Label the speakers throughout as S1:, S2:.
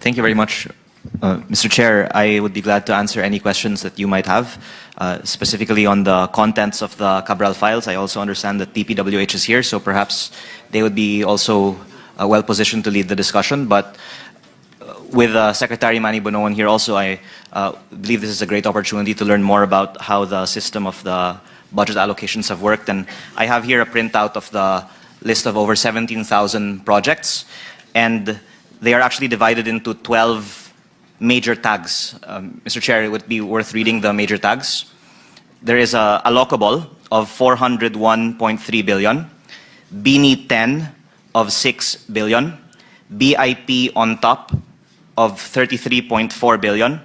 S1: Thank you very much, Mr. Chair. I would be glad to answer any questions that you might have, specifically on the contents of the Cabral files. I also understand that DPWH is here, so perhaps they would be also well positioned to lead the discussion. But with Secretary Manny Bonoan here also, I believe this is a great opportunity to learn more about how the system of the budget allocations have worked. And I have here a printout of the list of over 17,000 projects, and they are actually divided into 12 major tags. Mr. Chair, it would be worth reading the major tags. There is a allocable of 401.3 billion, BINI 10 of 6 billion, BIP on top of 33.4 billion,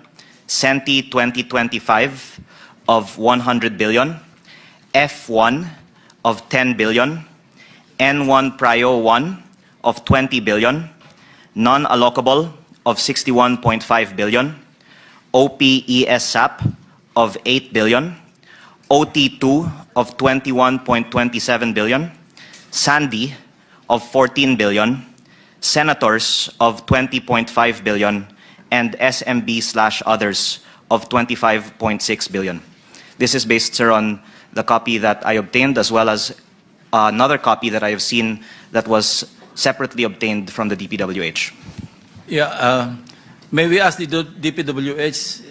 S1: CENTI 2025 of 100 billion, F1 of 10 billion, N1 Prio 1 of 20 billion, non-allocable of 61.5 billion, OPESAP of 8 billion, OT2 of 21.27 billion, SANDI of 14 billion, Senators of 20.5 billion, and SMB/others of 25.6 billion. This is based, sir, on the copy that I obtained, as well as another copy that I have seen that was separately obtained from the DPWH.
S2: Yeah, may we ask the DPWH,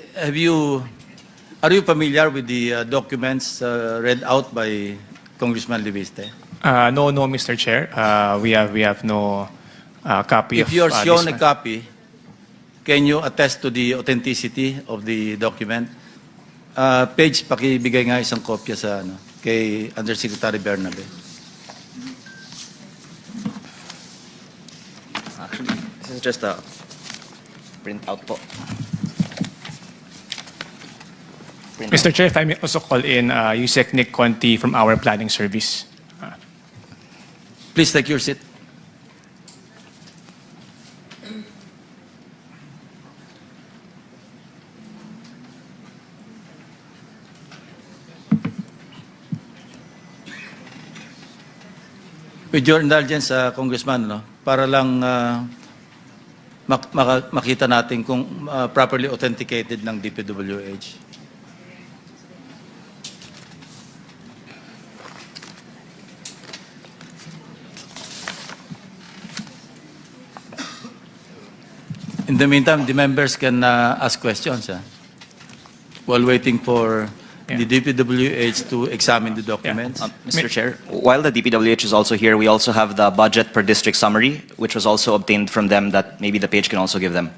S2: are you familiar with the documents read out by Congressman Leviste?
S3: No, Mr. Chair. We have no copy of
S2: If you are shown
S3: this
S2: a
S3: one.
S2: copy, can you attest to the authenticity of the document? Page, pakibigay nga isang kopya sa kay Undersecretary Bernabe.
S1: Actually, this is just a printout po.
S3: Mr. Chair, if I may also call in Yusek Nick Conti from our planning service.
S2: Please take your seat. With your indulgence, Congressman, para lang makita natin kung properly authenticated ng DPWH. In the meantime, the members can ask questions while waiting for the DPWH to examine the documents.
S1: Mr. Chair, while the DPWH is also here, we also have the budget per district summary, which was also obtained from them, that maybe the page can also give them.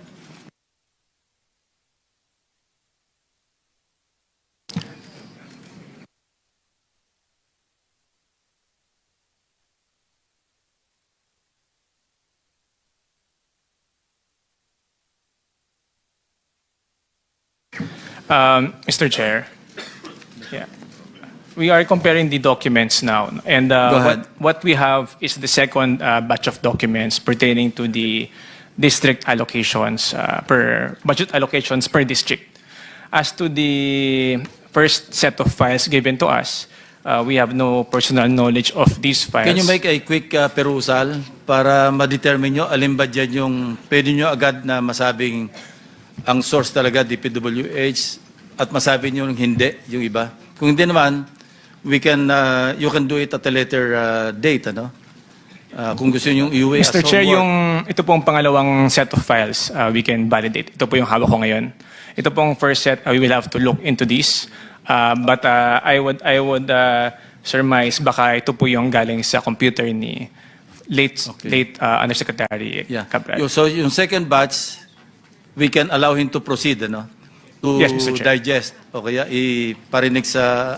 S3: Mr. Chair, we are comparing the documents now, and what we have is the second batch of documents pertaining to the district allocations budget allocations per district. As to the first set of files given to us, we have no personal knowledge of these files.
S2: Can you make a quick perusal para ma-determine nyo alin ba dyan yung pwede nyo agad na masabing ang source talaga DPWH at masabi nyo hindi yung iba? Kung hindi naman, we can you can do it at a later date, kung gusto niyo iuwi
S3: Mr. Chair, ito pong pangalawang set of files we can validate. Ito po yung hawak ko ngayon. Ito pong first set, we will have to look into this. But I would surmise baka ito po yung galing sa computer ni late Undersecretary Cabral.
S2: So yung second batch, we can allow him to proceed, to
S3: Yes, Mr. Chair.
S2: digest o kaya iparinig sa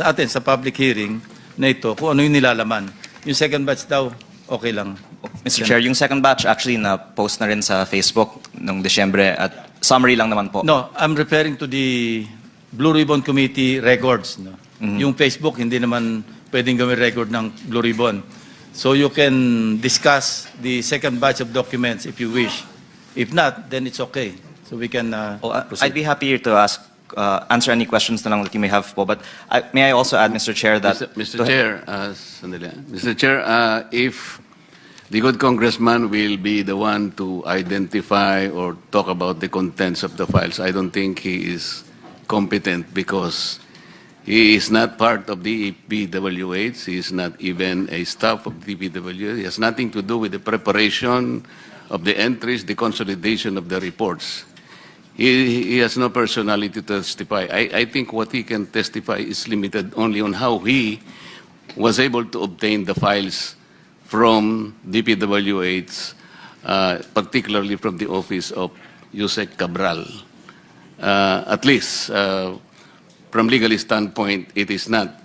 S2: atin sa public hearing na ito kung ano yung nilalaman. Yung second batch daw, okay lang.
S1: Mr. Chair, yung second batch actually na-post na rin sa Facebook noong Desyembre at summary lang naman po.
S2: No, I'm referring to the Blue Ribbon Committee records. Yung Facebook, hindi naman pwedeng gawin record ng Blue Ribbon. So you can discuss the second batch of documents if you wish. If not, then it's okay. So we can proceed.
S1: I'd be happy to answer any questions na lang that you may have po. But may I also add, Mr. Chair, that...
S4: Mr. Chair, if the good congressman will be the one to identify or talk about the contents of the files. I don't think he is competent because he is not part of the DPWH. He is not even a staff of DPWH. He has nothing to do with the preparation of the entries, the consolidation of the reports. He has no personality to testify. I think what he can testify is limited only on how he was able to obtain the files from DPWH, particularly from the office of Yusek Cabral. At least, from legal standpoint, it is not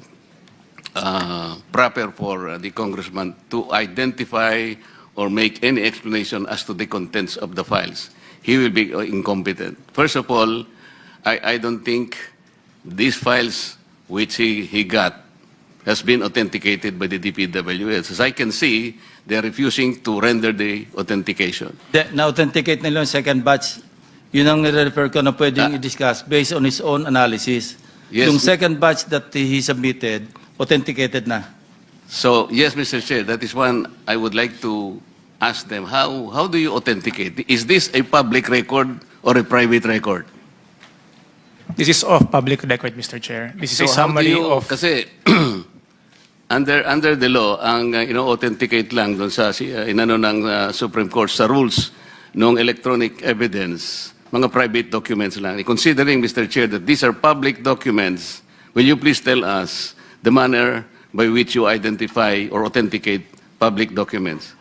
S4: proper for the congressman to identify or make any explanation as to the contents of the files. He will be incompetent. First of all, I don't think these files which he got has been authenticated by the DPWH. As I can see, they are refusing to render the authentication.
S2: Na-authenticate nila yung second batch. Yun ang nire-refer ko na pwedeng i-discuss based on his own analysis.
S4: Yes.
S2: Yung second batch that he submitted, authenticated na.
S4: So, yes, Mr. Chair, that is one I would like to ask them. How do you authenticate? Is this a public record or a private record?
S3: This is of public record, Mr. Chair. This is a
S4: how do
S3: summary
S4: you-
S3: of...
S4: Kasi, under the law, ang authenticate lang doon sa inano ng Supreme Court sa rules ng electronic evidence, mga private documents lang. Considering, Mr. Chair, that these are public documents, will you please tell us the manner by which you identify or authenticate public documents?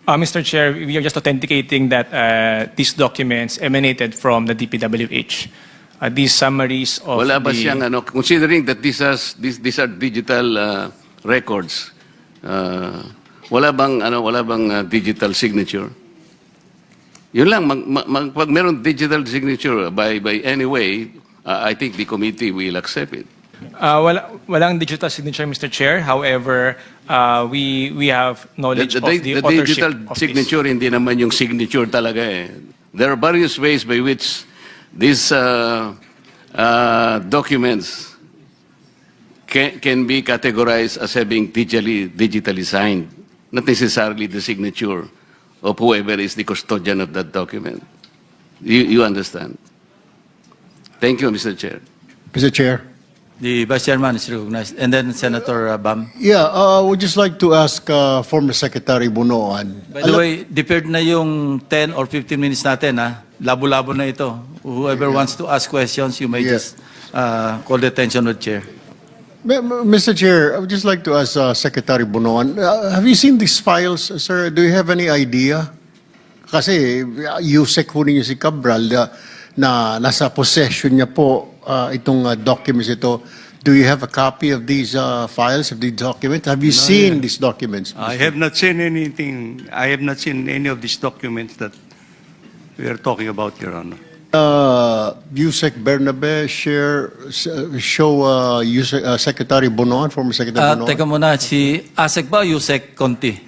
S3: Mr. Chair, we are just authenticating that these documents emanated from the DPWH. These summaries of
S4: Wala ba
S3: the...
S4: siyang considering that these are digital records, wala bang digital signature? Yun lang, pag meron digital signature by any way, I think the committee will accept it.
S3: Walang digital signature, Mr. Chair. However, we have knowledge of the
S4: The
S3: authorship
S4: digital
S3: of
S4: signature, hindi naman yung signature talaga eh. There are various ways by which these documents can be categorized as having digitally signed, not necessarily the signature of whoever is the custodian of that document. You understand? Thank you, Mr. Chair.
S5: Mr. Chair.
S2: The Vice Chairman is recognized. And then Senator Bam.
S5: Yeah, I would just like to ask former Secretary Bunoan.
S2: By the way, deferred na yung 10 or 15 minutes natin, ha? Labo-labo na ito. Whoever wants to ask questions, you may
S5: Yeah.
S2: just call the attention of the Chair.
S5: Mr. Chair, I would just like to ask Secretary Bunoan, have you seen these files, sir? Do you have any idea? Kasi Yusek ho ninyo si Cabral na nasa possession niya po itong documents ito. Do you have a copy of these files, of these documents? Have you seen these documents?
S6: I have not seen anything. I have not seen any of these documents that we are talking about, Your Honor.
S5: Yusek Bernabe show Secretary Bunoan, former Secretary Bunoan?
S2: Teka muna, si Asek ba o Yusek Conti?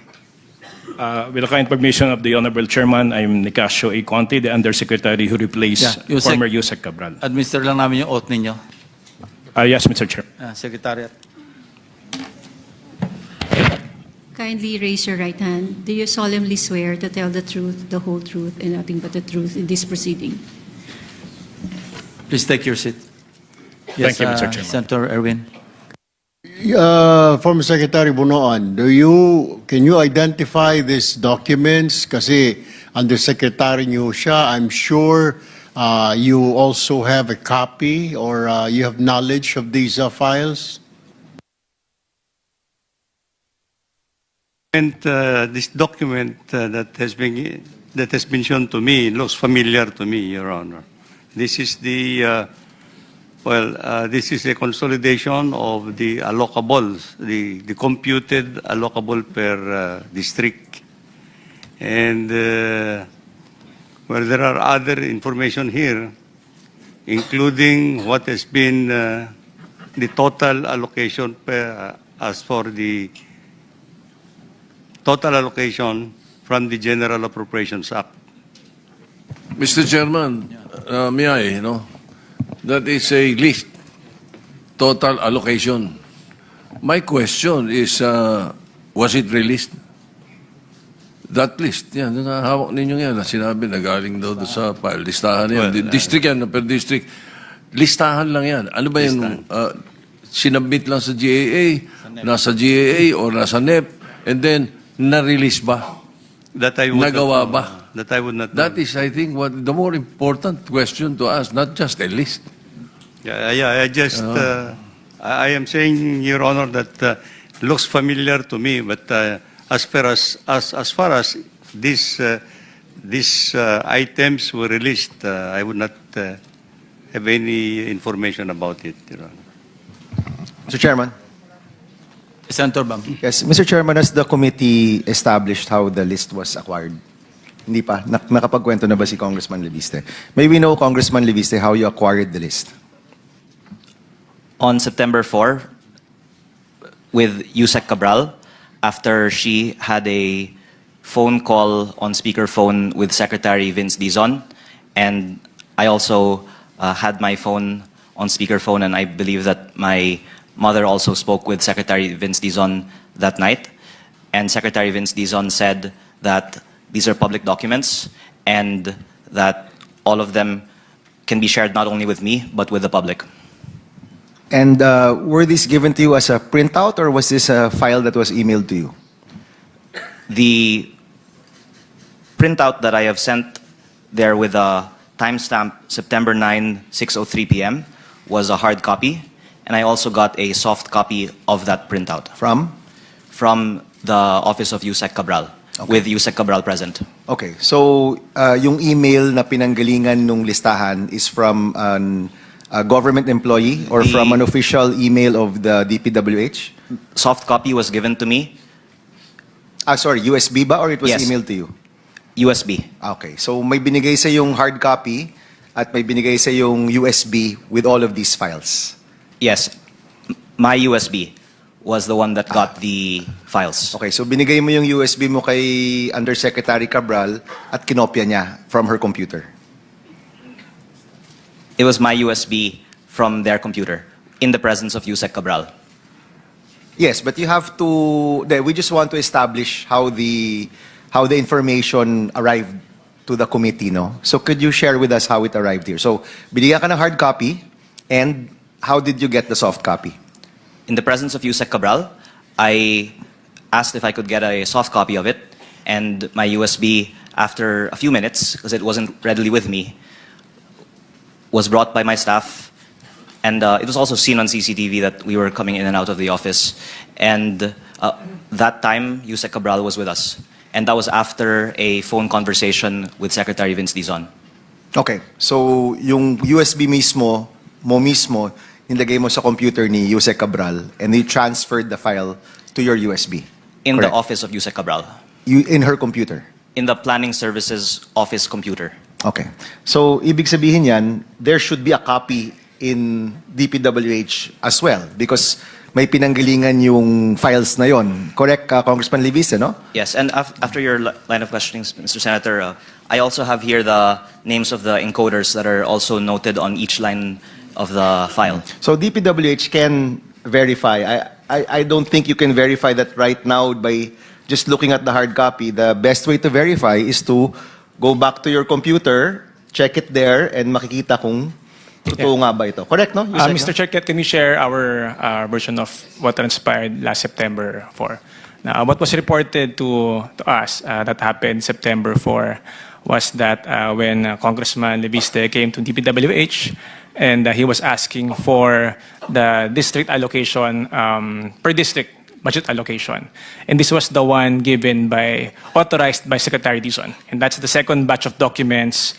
S7: With the kind permission of the Honorable Chairman, I'm Nicasio A. Conti, the Undersecretary who replaced
S2: Yeah, Yusek.
S7: former Yusek Cabral.
S2: Administer lang namin yung oath ninyo.
S7: Yes, Mr. Chair.
S2: Secretariat.
S8: Kindly raise your right hand. Do you solemnly swear to tell the truth, the whole truth, and nothing but the truth in this proceeding?
S2: Please take your seat.
S7: Thank you, Mr. Chairman.
S2: Senator Erwin.
S5: Former Secretary Bunoan, can you identify these documents? Kasi Undersecretary niyo siya, I'm sure you also have a copy or you have knowledge of these files?
S6: And this document that has been shown to me looks familiar to me, Your Honor. This is this is a consolidation of the allocables, the computed allocable per district. And well, there are other information here, including what has been the total allocation as for the total allocation from the General Appropriations Act.
S9: Mr. Chairman, may I, that is a list, total allocation. My question is, was it released? that list, yan, yung hawak ninyo yan, na sinabi na galing daw doon sa file, listahan yan. District yan, per district. Listahan lang yan. Ano ba yung sinabit lang sa GAA, nasa GAA o nasa NEP, and then na-release ba?
S6: That I would
S9: Nagawa
S6: not know.
S9: ba?
S6: That I would not know.
S9: That is, I think, what the more important question to ask, not just a list.
S6: Yeah, I just, I am saying, Your Honor, that looks familiar to me, but as far as these items were released, I would not have any information about it, Your Honor.
S10: Mr. Chairman.
S2: Senator Bam.
S10: Yes, Mr. Chairman, has the committee established how the list was acquired? Hindi pa. Nakapagkwento na ba si Congressman Leviste? May we know, Congressman Leviste, how you acquired the list?
S1: On September 4, with Yusek Cabral, after she had a phone call on speakerphone with Secretary Vince Dizon, and I also had my phone on speakerphone, and I believe that my mother also spoke with Secretary Vince Dizon that night, and Secretary Vince Dizon said that these are public documents and that all of them can be shared not only with me, but with the public.
S10: And were these given to you as a printout, or was this a file that was emailed to you?
S1: The printout that I have sent there with a timestamp September 9, 6:03 p.m. was a hard copy, and I also got a soft copy of that printout
S10: From?
S1: from the office of Yusek Cabral, with Yusek Cabral present.
S10: Okay, so yung email na pinanggalingan nung listahan is from a government employee or from an official email of the DPWH?
S1: Soft copy was given to me,
S10: Sorry, USB ba or it was
S1: Yes.
S10: emailed to you?
S1: USB.
S10: Okay, so may binigay sa yung hard copy at may binigay sa yung USB with all of these files.
S1: Yes, my USB was the one that got the files.
S10: Okay, so binigay mo yung USB mo kay Undersecretary Cabral at kinopya niya from her computer.
S1: It was my USB from their computer in the presence of Yusek Cabral.
S10: Yes, but you have to. We just want to establish how the information arrived to the committee, no? So could you share with us how it arrived here? So binigyan ka ng hard copy, and how did you get the soft copy?
S1: In the presence of Yusek Cabral, I asked if I could get a soft copy of it, and my USB, after a few minutes, because it wasn't readily with me, was brought by my staff, and it was also seen on CCTV that we were coming in and out of the office. And that time, Yusek Cabral was with us. And that was after a phone conversation with Secretary Vince Dizon.
S10: Okay, so yung USB mismo, nilagay mo sa computer ni Yusek Cabral, and you transferred the file to your USB.
S1: In
S10: Correct.
S1: the office of Yusek Cabral.
S10: In her computer.
S1: In the planning services office computer.
S10: Okay. So, ibig sabihin yan, there should be a copy in DPWH as well because may pinanggalingan yung files na yon. Correct, Congressman Leviste, no?
S1: Yes, and after your line of questioning, Mr. Senator, I also have here the names of the encoders that are also noted on each line of the file.
S10: So, DPWH can verify. I don't think you can verify that right now by just looking at the hard copy. The best way to verify is to go back to your computer, check it there, and makikita kung totoo nga ba ito. Correct, no? Yusek,
S3: Mr. Chair, can we share our version of what transpired last September 4? Now, what was reported to us that happened September 4 was that when Congressman Leviste came to DPWH and he was asking for the district allocation per district budget allocation. And this was the one authorized by Secretary Dizon. And that's the second batch of documents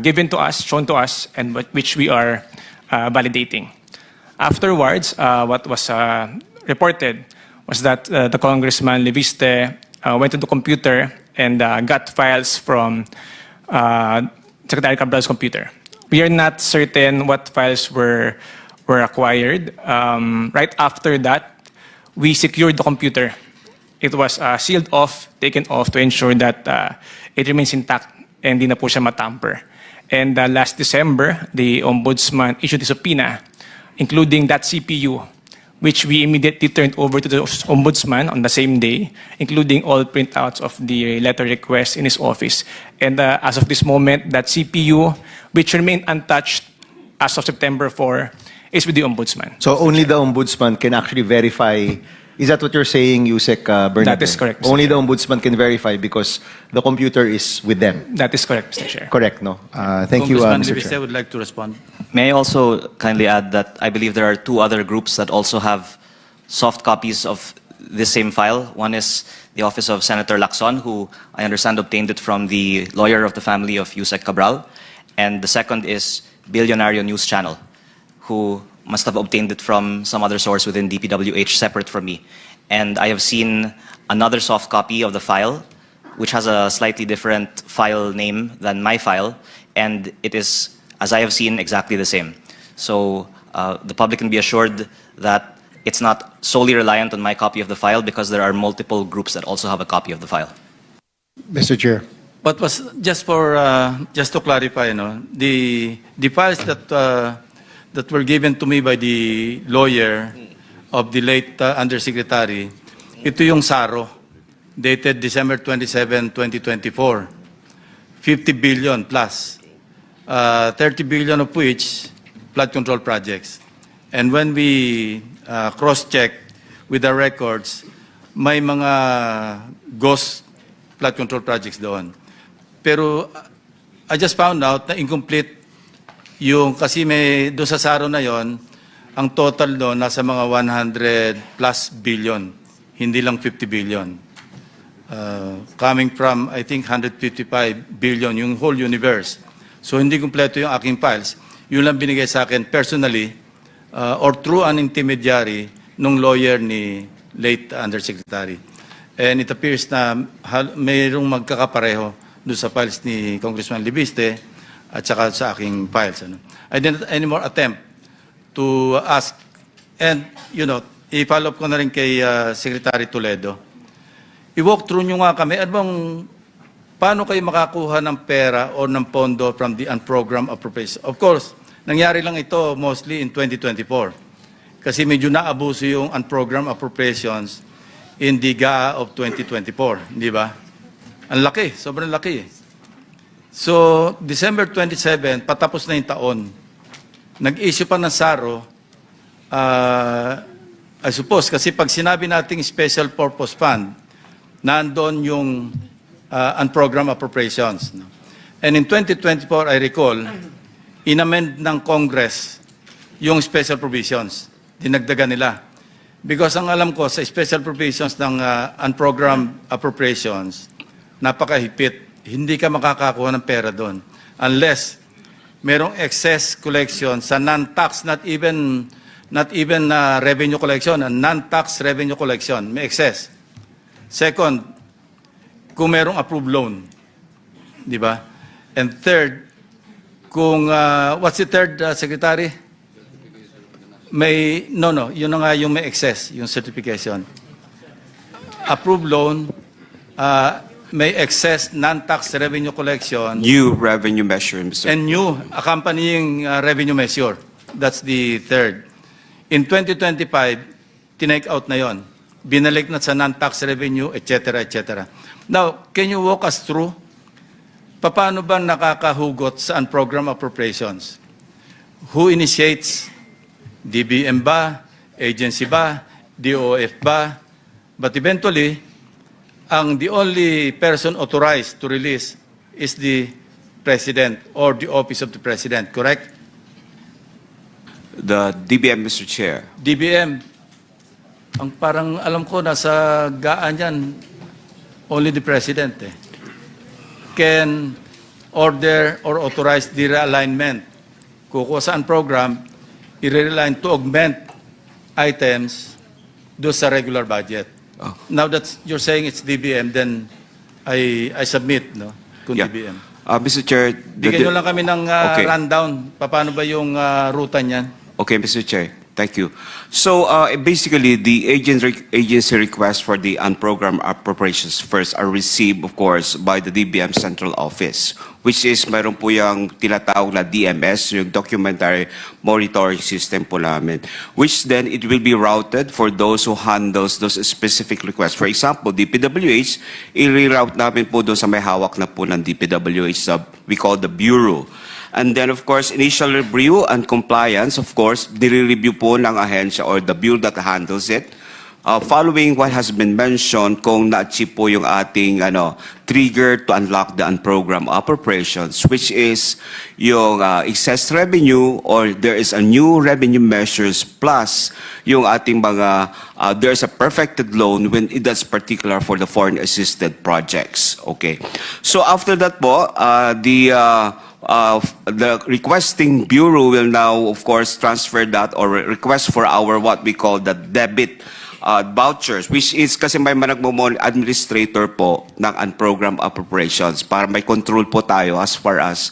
S3: given to us, shown to us, and which we are validating. Afterwards, what was reported was that the Congressman Leviste went to the computer and got files from Secretary Cabral's computer. We are not certain what files were acquired. Right after that, we secured the computer. It was sealed off, taken off to ensure that it remains intact and hindi na po siya matamper. And last December, the Ombudsman issued a subpoena, including that CPU, which we immediately turned over to the Ombudsman on the same day, including all printouts of the letter request in his office. And as of this moment, that CPU, which remained untouched as of September 4, is with the Ombudsman.
S10: So only the Ombudsman can actually verify. Is that what you're saying, Yusek Bernabé?
S3: That is correct, Mr.
S10: Only the
S3: Chair.
S10: Ombudsman can verify because the computer is with them.
S3: That is correct, Mr. Chair.
S10: Correct, no? Thank you,
S2: Congressman
S10: Mr.
S2: Libiste
S10: Chair.
S2: would like to respond.
S1: May I also kindly add that I believe there are two other groups that also have soft copies of this same file. One is the Office of Senator Lacson, who I understand obtained it from the lawyer of the family of Yusek Cabral. And the second is Billionario News Channel, who must have obtained it from some other source within DPWH separate from me. And I have seen another soft copy of the file, which has a slightly different file name than my file, and it is, as I have seen, exactly the same. So the public can be assured that it's not solely reliant on my copy of the file because there are multiple groups that also have a copy of the file.
S5: Mr. Chair.
S2: But was just for just to clarify, no, the files that were given to me by the lawyer of the late Undersecretary, ito yung SARO, dated December 27, 2024. 50 billion plus, 30 billion of which flood control projects. And when we cross-check with the records, may mga ghost flood control projects doon. Pero I just found out na incomplete yung, kasi may doon sa SARO na yon, ang total doon nasa mga 100 plus billion, hindi lang 50 billion. Coming from, I think, 155 billion, yung whole universe. So hindi kumpleto yung aking files. Yun lang binigay sa akin personally or through an intermediary nung lawyer ni late Undersecretary. And it appears na mayroong magkakapareho doon sa files ni Congressman Libiste at saka sa aking files. Ano. I didn't anymore attempt to ask, and i-follow up ko na rin kay Secretary Toledo. I-walk through nyo nga kami, paano kayo makakuha ng pera o ng pondo from the unprogrammed appropriation? Of course, nangyari lang ito mostly in 2024. Kasi medyo naabuso yung unprogrammed appropriations in the GAA of 2024, di ba? Ang laki, sobrang laki. So, December 27, patapos na yung taon. Nag-issue pa ng SARO, I suppose, kasi pag sinabi nating special purpose fund, nandoon yung unprogrammed appropriations. No? And in 2024, I recall, inamend ng Congress yung special provisions. Dinagdagan nila. Because ang alam ko sa special provisions ng unprogrammed appropriations, napakahipit. Hindi ka makakakuha ng pera doon. Unless merong excess collection sa non-tax, not even revenue collection, non-tax revenue collection, may excess. Second, kung merong approved loan, di ba? And third, kung, what's the third, Secretary? May, yun na nga yung may excess, yung certification. Approved loan, may excess non-tax revenue collection.
S11: New revenue measure, Mr.
S2: And new accompanying revenue measure. That's the third. In 2025, tinake out na yon. Binalik na sa non-tax revenue, etc., etc. Now, can you walk us through paano ba nakakahugot sa unprogrammed appropriations? Who initiates? DBM ba? Agency ba? DOF ba? But eventually, the only person authorized to release is the President or the Office of the President, correct?
S11: The DBM, Mr. Chair.
S2: DBM, ang parang alam ko nasa gaan yan, only the President can order or authorize the realignment. Kukuha saan program, i-realign to augment items do sa regular budget.
S11: Oh.
S2: Now that you're saying it's DBM, then I submit, no? Kung
S11: Yeah.
S2: DBM.
S11: Mr. Chair.
S2: Bigyan nyo lang kami ng
S11: Okay.
S2: rundown. Paano ba yung ruta niyan?
S11: Okay, Mr. Chair. Thank you. So basically, the agency requests for the unprogrammed appropriations first are received, of course, by the DBM Central Office, which is mayroon po yung tinatawag na DMS, yung Documentary Monitoring System po namin, which then it will be routed for those who handles those specific requests. For example, DPWH, i-reroute namin po doon sa may hawak na po ng DPWH, we call the Bureau. And then, of course, initial review and compliance, of course, dire-review po ng ahensya or the bureau that handles it. Following what has been mentioned, kung na-achieve po yung ating trigger to unlock the unprogrammed appropriations, which is yung excess revenue or there is a new revenue measures plus yung ating mga, there's a perfected loan when it is particular for the foreign assisted projects. Okay. So after that po, the requesting bureau will now, of course, transfer that or request for our what we call the debit vouchers, which is kasi may managmumon administrator po ng unprogrammed appropriations para may control po tayo as far as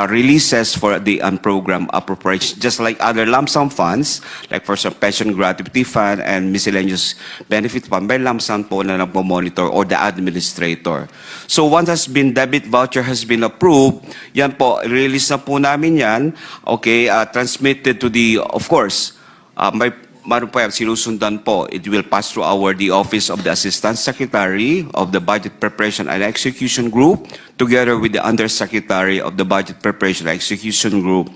S11: releases for the unprogrammed appropriations, just like other lump sum funds, like for some pension gratuity fund and miscellaneous benefit fund, may lump sum po na nagmo-monitor or the administrator. So once debit voucher has been approved, yan po, release na po namin yan, okay, transmitted to the, of course, meron po yan, sinusundan po. It will pass through the Office of the Assistant Secretary of the Budget Preparation and Execution Group, together with the Undersecretary of the Budget Preparation and Execution Group.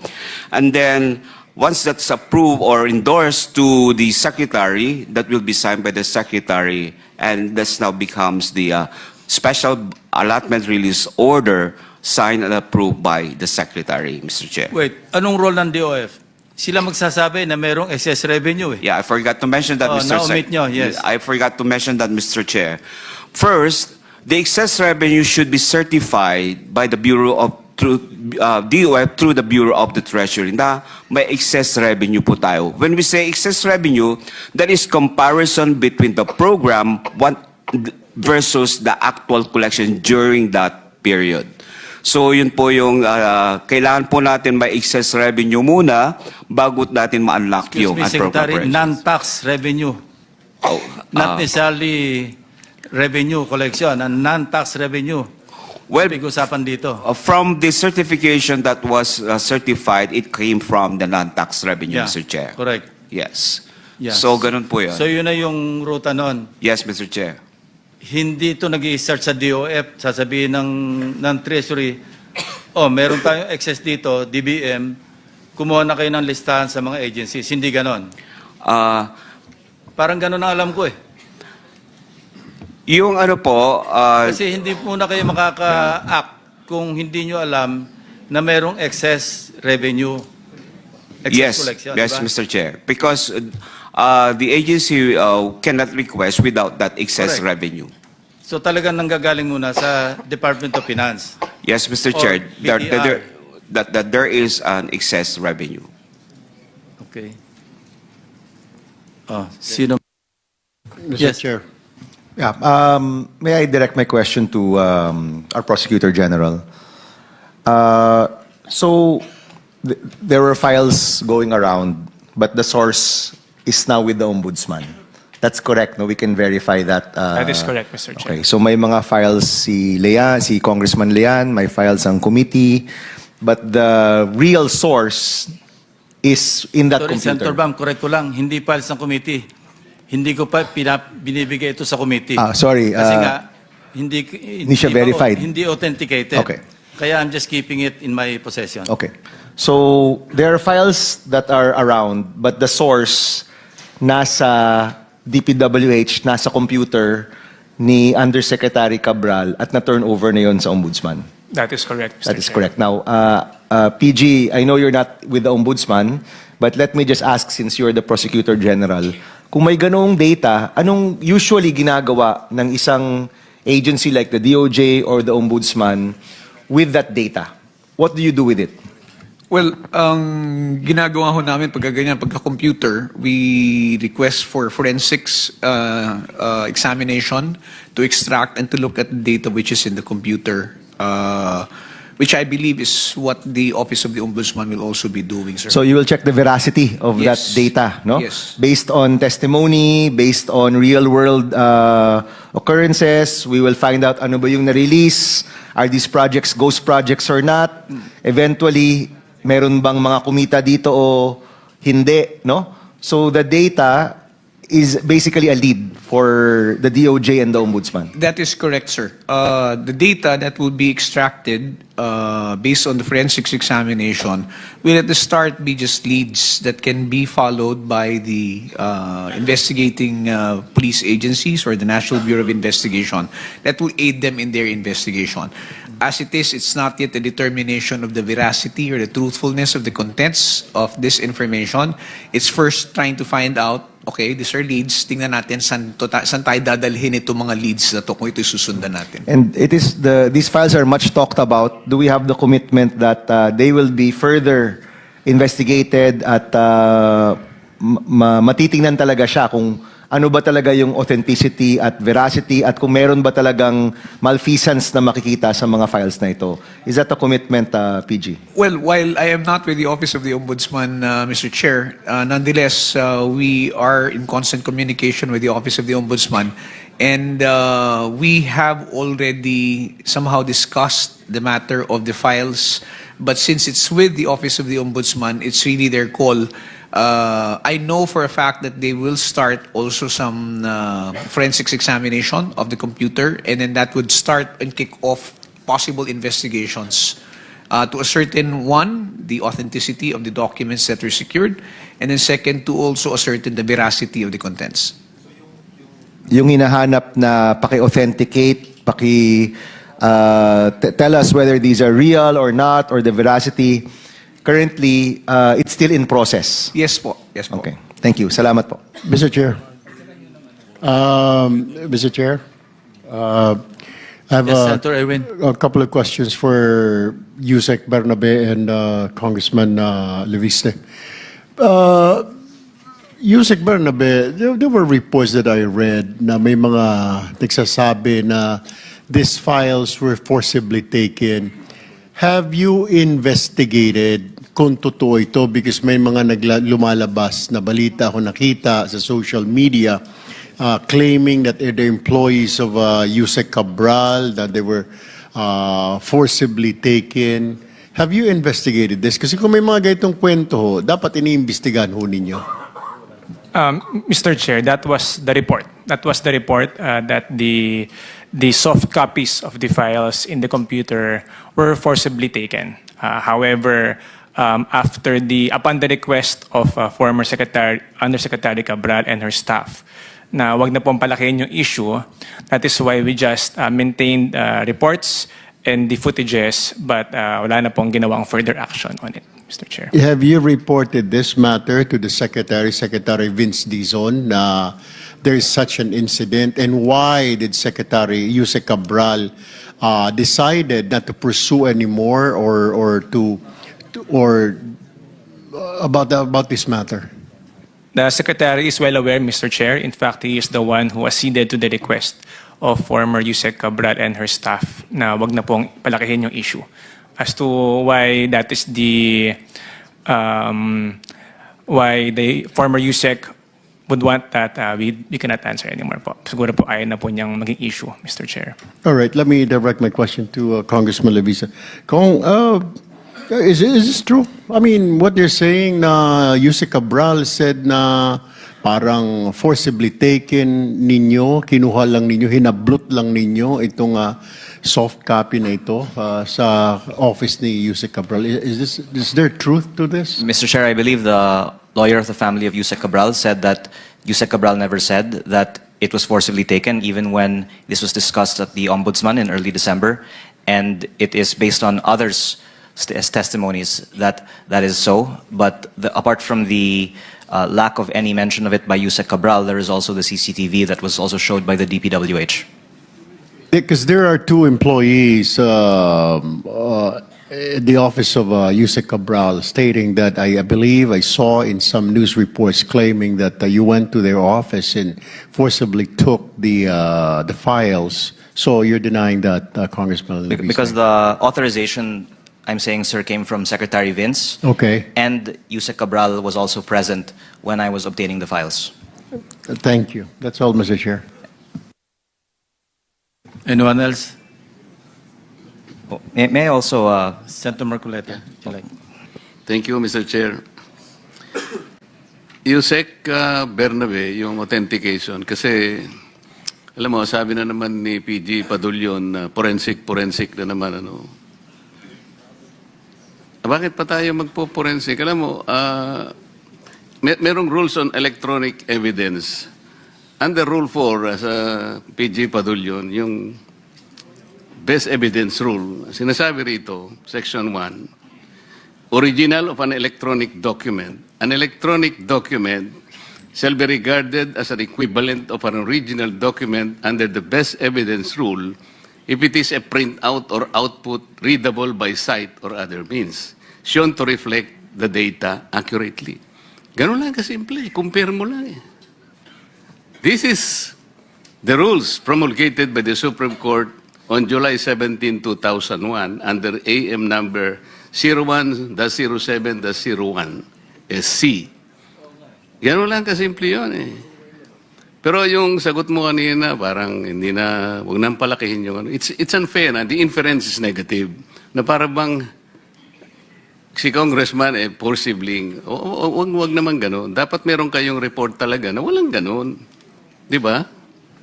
S11: And then, once that's approved or endorsed to the Secretary, that will be signed by the Secretary, and that now becomes the special allotment release order signed and approved by the Secretary, Mr. Chair.
S2: Wait, anong role ng DOF? Sila magsasabi na merong excess revenue eh.
S11: Yeah, I forgot to mention that, Mr.
S2: Na-omit nyo, yes.
S11: I forgot to mention that, Mr. Chair. First, the excess revenue should be certified by the Bureau of DOF through the Bureau of the Treasury na may excess revenue po tayo. When we say excess revenue, that is comparison between the program versus the actual collection during that period. So yun po yung kailangan po natin may excess revenue muna bago natin ma-unlock yung
S2: Secretary, non-tax revenue. Not necessarily revenue collection, non-tax revenue.
S11: Well,
S2: pag-usapan dito.
S11: From the certification that was certified, it came from the non-tax revenue,
S2: Yeah,
S11: Mr. Chair.
S2: correct.
S11: Yes.
S2: Yes.
S11: So ganun po yun.
S2: So yun na yung ruta nun.
S11: Yes, Mr. Chair.
S2: Hindi ito nag-i-start sa DOF, sasabihin ng Treasury, meron tayong excess dito, DBM, kumuha na kayo ng listahan sa mga agencies. Hindi ganon. Parang ganon ang alam ko eh.
S11: Yung ano po,
S2: Kasi hindi muna kayo makaka-act kung hindi nyo alam na merong excess revenue. Excess collection,
S11: yes,
S2: diba?
S11: Mr. Chair. Because the agency cannot request without that excess
S2: Correct.
S11: revenue.
S2: So talagang nanggagaling muna sa Department of Finance.
S11: Yes, Mr.
S2: Or
S11: Chair.
S2: BTR.
S11: That there is an excess revenue.
S2: Okay. Sino?
S10: Mr.
S2: Yes.
S10: Chair. Yeah, may I direct my question to our Prosecutor General? So, there were files going around, but the source is now with the Ombudsman. That's correct, no? We can verify that.
S3: That is correct, Mr. Chair.
S10: Okay, so may mga files si Lean, si Congressman Lean, may files ang committee, but the real source is in that
S2: Sorry,
S10: computer.
S2: Senator Bam, correct ko lang, hindi files ng committee. Hindi ko pa binibigay ito sa committee.
S10: Sorry.
S2: Kasi nga, hindi
S10: siya verified.
S2: Hindi authenticated.
S10: Okay.
S2: Kaya I'm just keeping it in my possession.
S10: Okay. So, there are files that are around, but the source nasa DPWH, nasa computer ni Undersecretary Cabral at na-turn over na yon sa Ombudsman.
S3: That is correct, Mr.
S10: That is
S3: Chair.
S10: correct. Now, PG, I know you're not with the Ombudsman, but let me just ask, since you're the Prosecutor General, kung may ganong data, anong usually ginagawa ng isang agency like the DOJ or the Ombudsman with that data? What do you do with it?
S12: Well, ang ginagawa ho namin pagka pagka-computer, we request for forensics examination to extract and to look at the data which is in the computer. which I believe is what the Office of the Ombudsman will also be doing, sir.
S10: So you will check the veracity of that
S12: Yes.
S10: data, no?
S12: Yes.
S10: Based on testimony, based on real-world occurrences, we will find out ano ba yung na-release, are these projects ghost projects or not? Eventually, meron bang mga kumita dito o hindi, no? So the data is basically a lead for the DOJ and the Ombudsman.
S12: That is correct, sir. The data that will be extracted based on the forensics examination will at the start be just leads that can be followed by the investigating police agencies or the National Bureau of Investigation that will aid them in their investigation. As it is, it's not yet a determination of the veracity or the truthfulness of the contents of this information. It's first trying to find out, okay, these are leads, tingnan natin saan tayo dadalhin itong mga leads na to kung ito'y susundan natin.
S10: And these files are much talked about. Do we have the commitment that they will be further investigated at matitingnan talaga siya kung ano ba talaga yung authenticity at veracity at kung meron ba talagang malfeasance na makikita sa mga files na ito? Is that a commitment, PG?
S12: Well, while I am not with the Office of the Ombudsman, Mr. Chair, nonetheless, we are in constant communication with the Office of the Ombudsman, and we have already somehow discussed the matter of the files, but since it's with the Office of the Ombudsman, it's really their call. I know for a fact that they will start also some forensics examination of the computer, and then that would start and kick off possible investigations to ascertain, one, the authenticity of the documents that were secured, and then second, to also ascertain the veracity of the contents.
S10: Yung hinahanap na paki-authenticate, tell us whether these are real or not, or the veracity. Currently, it's still in process.
S12: Yes po. Yes po.
S10: Okay. Thank you. Salamat po.
S5: Mr. Chair. Mr. Chair, I have
S2: Yes, Senator Erwin.
S5: a couple of questions for Yusek Bernabe and Congressman Leviste. Yusek Bernabe, there were reports that I read na may mga nagsasabi na these files were forcibly taken. Have you investigated kung totoo ito? Because may mga lumalabas na balita ako nakita sa social media claiming that they're the employees of Yusek Cabral, that they were forcibly taken. Have you investigated this? Kasi kung may mga ganitong kwento ho, dapat iniimbestigahan ho ninyo.
S3: Mr. Chair, that was the report. That was the report that the soft copies of the files in the computer were forcibly taken. However, upon the request of former Undersecretary Cabral and her staff, na wag na pong palakihin yung issue, that is why we just maintained reports and the footages, but wala na pong ginawang further action on it, Mr. Chair.
S5: Have you reported this matter to the Secretary Vince Dizon, na there is such an incident, and why did Secretary Yusek Cabral decided not to pursue anymore or about this matter?
S3: The Secretary is well aware, Mr. Chair. In fact, he is the one who acceded to the request of former Yusek Cabral and her staff na wag na pong palakihin yung issue. As to why that is why the former Yusek would want that, we cannot answer anymore po. Siguro po ayaw na po niyang maging issue, Mr. Chair.
S5: All right, let me direct my question to Congressman Levisa. Is this true? I mean, what you're saying na Yusek Cabral said na parang forcibly taken ninyo, kinuha lang ninyo, hinablot lang ninyo itong soft copy na ito sa office ni Yusek Cabral. Is there truth to this?
S1: Mr. Chair, I believe the lawyer of the family of Yusek Cabral said that Yusek Cabral never said that it was forcibly taken, even when this was discussed at the Ombudsman in early December. And it is based on others' testimonies that is so. But apart from the lack of any mention of it by Yusek Cabral, there is also the CCTV that was also showed by the DPWH.
S5: Because there are two employees in the office of Yusek Cabral stating that I believe I saw in some news reports claiming that you went to their office and forcibly took the files So you're denying that, Congressman Levisan?
S1: Because the authorization, I'm saying, sir, came from Secretary Vince.
S5: Okay,
S1: And Yusek Cabral was also present when I was obtaining the files.
S5: thank you. That's all, Mr. Chair.
S2: Anyone else?
S1: Oh, may I also
S2: Senator Marcoleta, would you like?
S4: Thank you, Mr. Chair. Yusek Bernabe, yung authentication, kasi alam mo, sabi na naman ni PG Padulyon na forensic na naman, ano. Bakit pa tayo magpo-forensic? Alam mo, merong rules on electronic evidence. Under Rule 4, sa PG Padulyon, yung best evidence rule, sinasabi rito, Section 1, original of an electronic document. An electronic document shall be regarded as an equivalent of an original document under the best evidence rule if it is a printout or output readable by sight or other means, shown to reflect the data accurately. Ganun lang kasimple, compare mo lang eh. This is the rules promulgated by the Supreme Court on July 17, 2001 under AM number 01-07-01 SC. Gano'n lang kasimple yun eh. Pero yung sagot mo kanina, parang hindi na, huwag nang palakihin yung ano. It's unfair na, the inference is negative. Na parang bang si Congressman poor sibling. Huwag naman gano'n. Dapat meron kayong report talaga na walang gano'n. Di ba?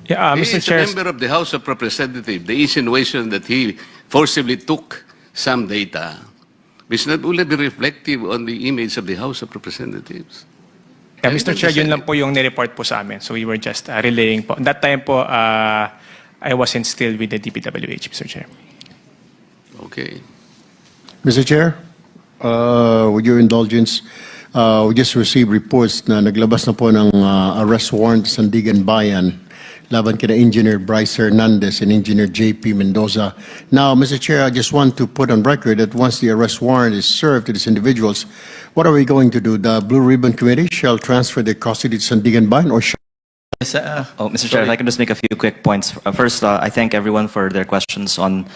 S3: Yeah,
S4: He
S3: Mr.
S4: is
S3: Chair.
S4: a member of the House of Representatives. The insinuation that he forcibly took some data is not only be reflective on the image of the House of Representatives.
S3: Yeah, Mr. Chair, yun lang po yung nireport po sa amin. So we were just relaying po. That time po, I wasn't still with the DPWH, Mr. Chair.
S4: Okay.
S5: Mr. Chair, with your indulgence, we just received reports na naglabas na po ng arrest warrant sa Sandigan Bayan laban kina Engineer Bryce Hernandez and Engineer JP Mendoza. Now, Mr. Chair, I just want to put on record that once the arrest warrant is served to these individuals, what are we going to do? The Blue Ribbon Committee shall transfer their custody to Sandigan Bayan, or shall
S1: Oh, Mr. Chair, if I can just make a few quick points. First, I thank everyone for their questions on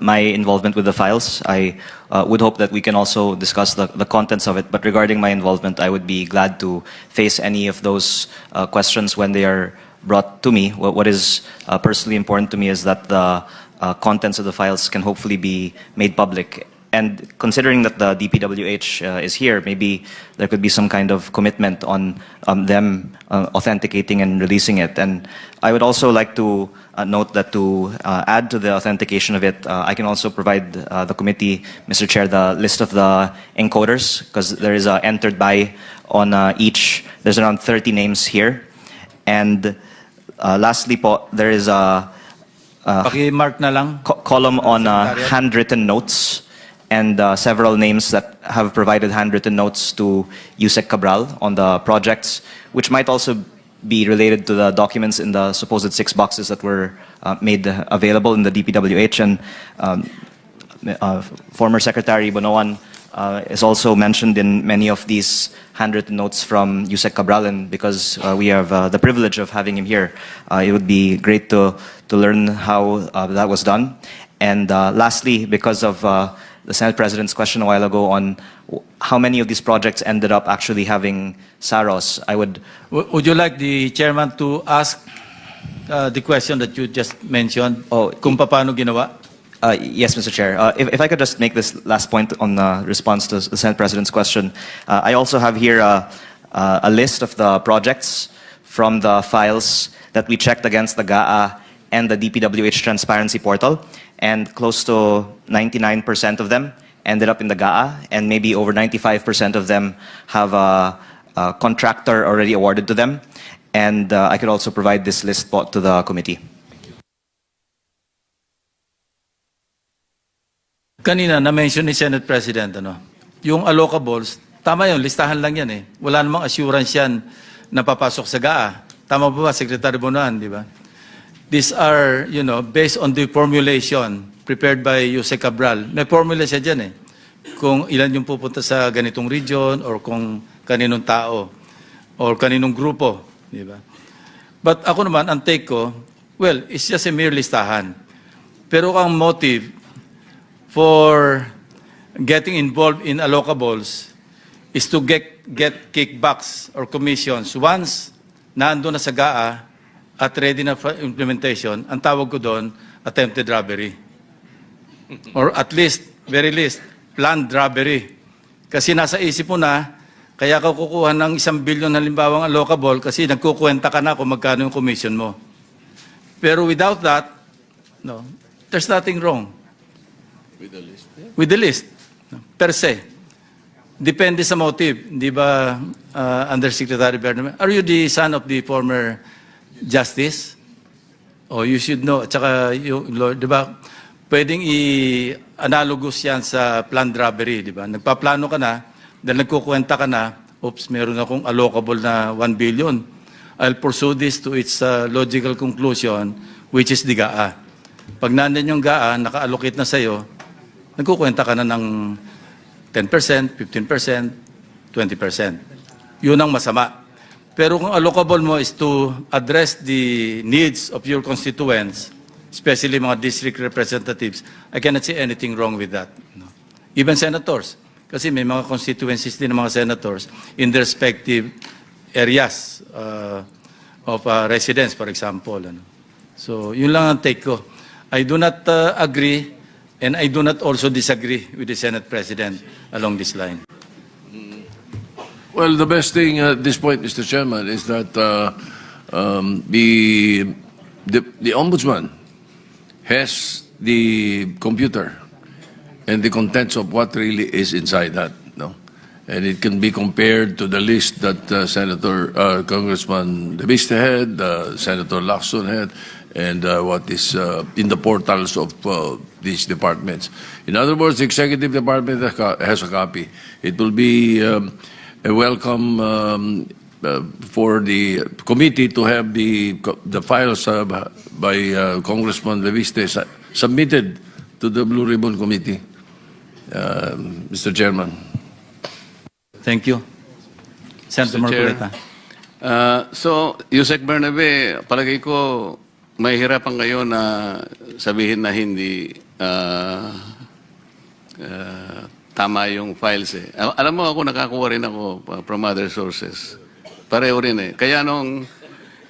S1: my involvement with the files. I would hope that we can also discuss the contents of it. But regarding my involvement, I would be glad to face any of those questions when they are brought to me. What is personally important to me is that the contents of the files can hopefully be made public. And considering that the DPWH is here, maybe there could be some kind of commitment on them authenticating and releasing it. And I would also like to note that to add to the authentication of it, I can also provide the committee, Mr. Chair, the list of the encoders, because there is a entered by on each. There's around 30 names here. And lastly po, there is a
S2: Paki-mark na lang.
S1: column on handwritten notes and several names that have provided handwritten notes to Yusek Cabral on the projects, which might also be related to the documents in the supposed 6 boxes that were made available in the DPWH. And former Secretary Bonoan is also mentioned in many of these handwritten notes from Yusek Cabral, and because we have the privilege of having him here, it would be great to learn how that was done. And lastly, because of the Senate President's question a while ago on how many of these projects ended up actually having SAROS, I would...
S2: Would you like the chairman to ask the question that you just mentioned?
S1: Oh,
S2: kung paano ginawa?
S1: Yes, Mr. Chair. If I could just make this last point on response to the Senate President's question. I also have here a list of the projects from the files that we checked against the GAA and the DPWH Transparency Portal, and close to 99% of them ended up in the GAA, and maybe over 95% of them have a contractor already awarded to them. And I could also provide this list po to the committee.
S2: Kanina, na-mention ni Senate President, yung allocables, tama yun, listahan lang yan eh. Wala namang assurance yan na papasok sa GAA. Tama ba, Secretary Bonoan, di ba? These are, based on the formulation prepared by Yusek Cabral. May formula siya dyan eh. Kung ilan yung pupunta sa ganitong region or kung kaninong tao or kaninong grupo, di ba? But ako naman, ang take ko, well, it's just a mere listahan. Pero ang motive for getting involved in allocables is to get kickbacks or commissions. Once naandun na sa GAA at ready na for implementation, ang tawag ko doon, attempted robbery. Or at least, very least, planned robbery. Kasi nasa isip mo na, kaya ka kukuha ng 1 billion halimbawang allocable kasi nagkukwenta ka na kung magkano yung commission mo. Pero without that, no, there's nothing wrong. With the list? With the list, per se. Depende sa motive. Di ba, Undersecretary Bernabe? Are you the son of the former justice? Oh, you should know. At saka, Lord, di ba, pwedeng i-analogous yan sa planned robbery, di ba? Nagpaplano ka na, dahil nagkukwenta ka na, oops, meron akong allocable na 1 billion. I'll pursue this to its logical conclusion, which is the GAA. Pag nandun yung GAA, naka-allocate na sa'yo, nagkukwenta ka na ng 10%, 15%, 20%. Yun ang masama. Pero kung allocable mo is to address the needs of your constituents, especially mga district representatives, I cannot see anything wrong with that. No. Even senators. Kasi may mga constituencies din ng mga senators in their respective areas of residence, for example. Ano. So, yun lang ang take ko. I do not agree and I do not also disagree with the Senate President along this line.
S9: Well, the best thing at this point, Mr. Chairman, is that the Ombudsman has the computer and the contents of what really is inside that, no? And it can be compared to the list that Congressman De Vista had, Senator Lacson had, and what is in the portals of these departments. In other words, the executive department has a copy. It will be a welcome for the committee to have the files by Congressman De Vista submitted to the Blue Ribbon Committee, Mr. Chairman.
S2: Thank you. Senator
S4: Mr. Chair.
S2: Marcoleta.
S4: So, Yusek Bernabe, palagay ko mahihirapan kayo na sabihin na hindi tama yung files eh. Alam mo, ako nakakuha rin ako from other sources. Pareho rin eh. Kaya nung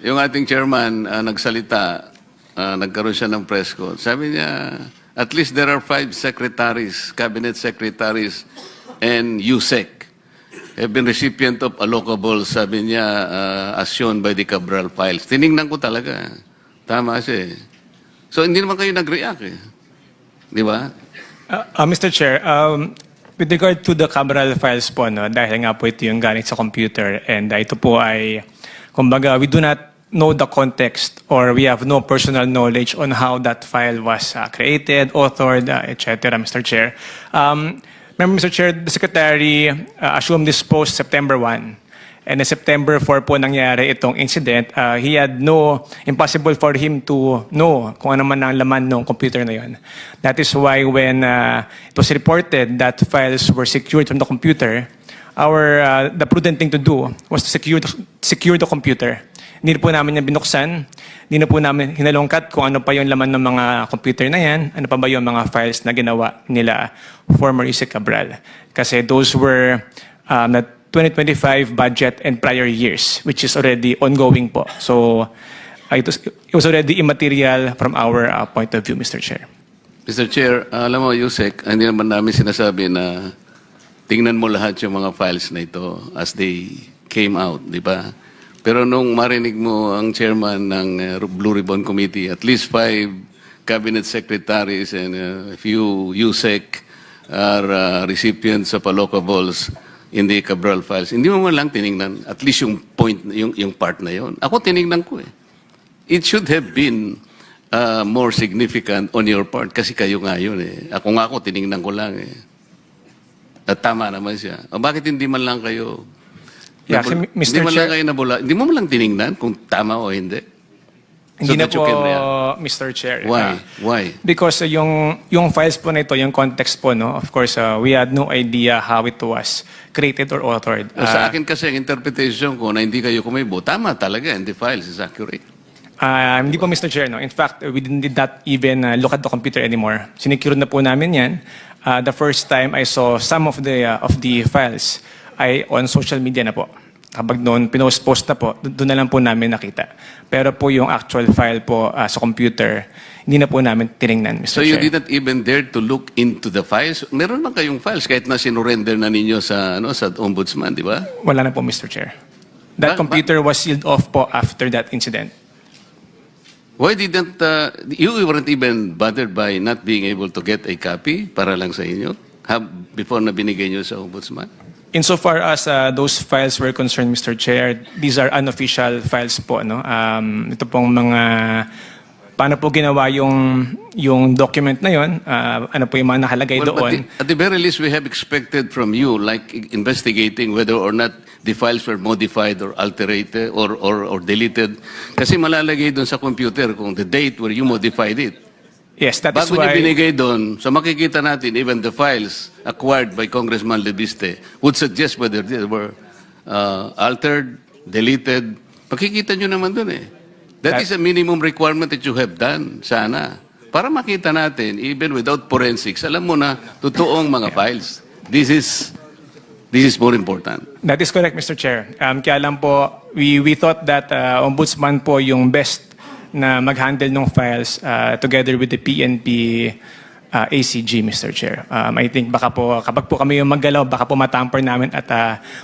S4: yung ating chairman nagsalita, nagkaroon siya ng press con, sabi niya, at least there are 5 secretaries, cabinet secretaries, and USEC have been recipient of allocables, sabi niya, as shown by the Cabral files. Tiningnan ko talaga. Tama siya eh. So, hindi naman kayo nag-react eh. Di ba?
S3: Mr. Chair, with regard to the Cabral files po, no, dahil nga po ito yung galing sa computer and ito po ay, kumbaga, we do not know the context or we have no personal knowledge on how that file was created, authored, etc., Mr. Chair. Remember, Mr. Chair, the Secretary assumed this post September 1. And in September 4 po nangyari itong incident, he had impossible for him to know kung ano man ang laman ng computer na yun. That is why when it was reported that files were secured from the computer, the prudent thing to do was to secure the computer. Hindi po namin yan binuksan, hindi na po namin hinalongkat kung ano pa yung laman ng mga computer na yan, ano pa ba yung mga files na ginawa nila former Yusek Cabral. Kasi those were the 2025 budget and prior years, which is already ongoing po. So it was already immaterial from our point of view, Mr. Chair.
S4: Mr. Chair, alam mo, Yusek, hindi naman namin sinasabi na tingnan mo lahat yung mga files na ito as they came out, di ba? Pero nung marinig mo ang chairman ng Blue Ribbon Committee, at least 5 cabinet secretaries and a few USEC are recipients of allocables in the Cabral files. Hindi mo man lang tinignan, at least yung point, yung part na yon. Ako tinignan ko eh. It should have been more significant on your part kasi kayo nga yun eh. Ako tinignan ko lang eh. At tama naman siya. O bakit hindi man lang kayo...
S3: Yeah, Mr.
S4: Hindi man
S3: Chair,
S4: lang kayo nabula. Hindi mo man lang tinignan kung tama o hindi.
S3: hindi na
S4: that you
S3: po,
S4: can react.
S3: Mr. Chair.
S4: Why? Why?
S3: Because yung files po na ito, yung context po, no, of course, we had no idea how it was created or authored.
S4: Sa akin kasi, ang interpretation ko na hindi kayo kumibo, tama talaga, and the files is accurate.
S3: Hindi po, Mr. Chair. No? In fact, we did not even look at the computer anymore. Sinecure na po namin yan. The first time I saw some of the files ay on social media na po. Kapag noon pinost-post na po, doon na lang po namin nakita. Pero po yung actual file po sa computer, hindi na po namin tiningnan, Mr.
S4: So you
S3: Chair.
S4: did not even dare to look into the files? Meron man kayong files kahit na sinurrender na ninyo sa sa ombudsman, di ba?
S3: Wala na po, Mr. Chair. That computer was sealed off po after that incident.
S4: Why didn't you weren't even bothered by not being able to get a copy para lang sa inyo before na binigay nyo sa ombudsman?
S3: Insofar as those files were concerned, Mr. Chair, these are unofficial files po. No? Ito pong mga, paano po ginawa yung document na yon, ano po yung mga nakalagay doon.
S4: At the very least, we have expected from you, like investigating whether or not the files were modified or altered or deleted. Kasi malalagay doon sa computer kung the date where you modified it.
S3: Yes, that is
S4: Bago
S3: why...
S4: niyo binigay doon, so makikita natin even the files acquired by Congressman Lebiste would suggest whether they were altered, deleted. Makikita nyo naman doon eh. That is a minimum requirement that you have done, sana. Para makita natin, even without forensics, alam mo na, totoong mga files. This is more important.
S3: That is correct, Mr. Chair. Kaya lang po, we thought that ombudsman po yung best na mag-handle ng files together with the PNP ACG, Mr. Chair. I think baka po, kapag po kami yung maggalaw, baka po matamper namin at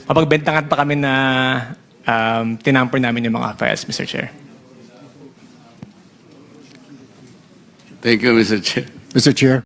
S3: mapagbentakan pa kami na tinamper namin yung mga files, Mr. Chair.
S4: Thank you, Mr. Chair.
S5: Mr. Chair.